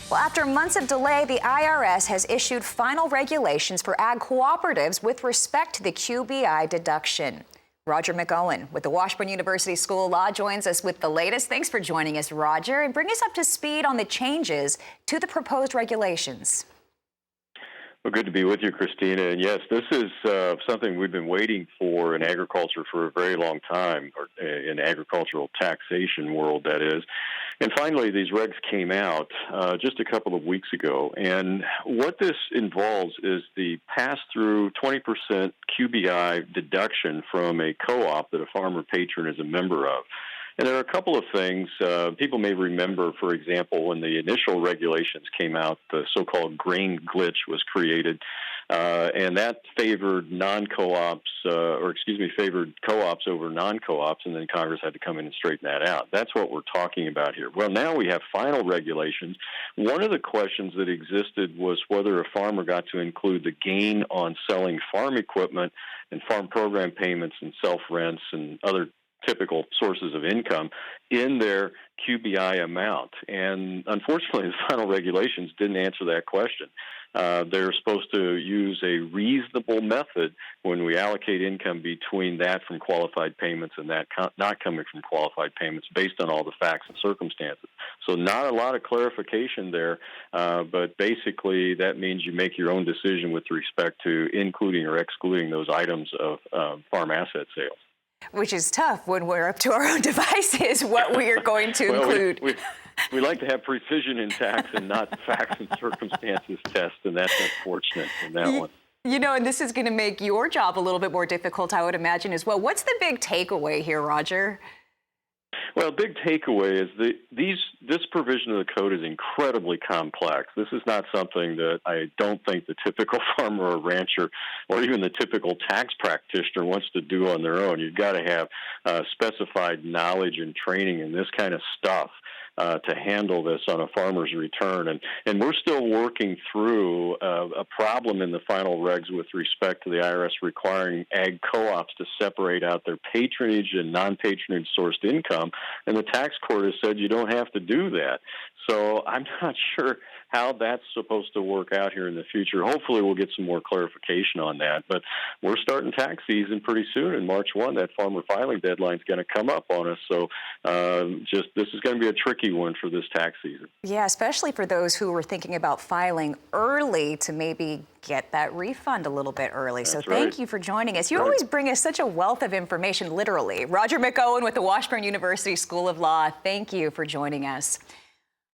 Well, after months of delay, the IRS has issued final regulations for ag cooperatives with respect to the QBI deduction. Roger McEowen with the Washburn University School of Law joins us with the latest. Thanks for joining us, Roger, and bring us up to speed on the changes to the proposed regulations. Well, good to be with you, Christina. And yes, this is something we've been waiting for in agriculture for a very long time, or in agricultural taxation world, that is. And finally, these regs came out just a couple of weeks ago. And what this involves is the pass-through 20% QBI deduction from a co-op that a farmer patron is a member of. And there are a couple of things. People may remember, for example, when the initial regulations came out, the so-called grain glitch was created, and that favored favored co-ops over non-co-ops, and then Congress had to come in and straighten that out. That's what we're talking about here. Well, now we have final regulations. One of the questions that existed was whether a farmer got to include the gain on selling farm equipment and farm program payments and self-rents and other typical sources of income in their QBI amount. And unfortunately, the final regulations didn't answer that question. They're supposed to use a reasonable method when we allocate income between that from qualified payments and that not coming from qualified payments based on all the facts and circumstances. So not a lot of clarification there, but basically that means you make your own decision with respect to including or excluding those items of farm asset sales. Which is tough when we're up to our own devices, what we are going to include. We like to have precision in tax and not facts and circumstances test, and that's unfortunate in that one. You know, and this is going to make your job a little bit more difficult, I would imagine, as well. What's the big takeaway here, Roger? Well, big takeaway is this provision of the code is incredibly complex. This is not something that I don't think the typical farmer or rancher or even the typical tax practitioner wants to do on their own. You've got to have specified knowledge and training in this kind of stuff to handle this on a farmer's return. And we're still working through a problem in the final regs with respect to the IRS requiring ag co-ops to separate out their patronage and non-patronage sourced income. And the tax court has said you don't have to do that. So I'm not sure how that's supposed to work out here in the future. Hopefully we'll get some more clarification on that. But we're starting tax season pretty soon. In March 1, that farmer filing deadline is going to come up on us. So this is going to be a tricky one for this tax season. Yeah, especially for those who were thinking about filing early to maybe get that refund a little bit early. So thank you for joining us. You always bring us such a wealth of information, literally. Roger McEowen with the Washburn University School of Law, thank you for joining us.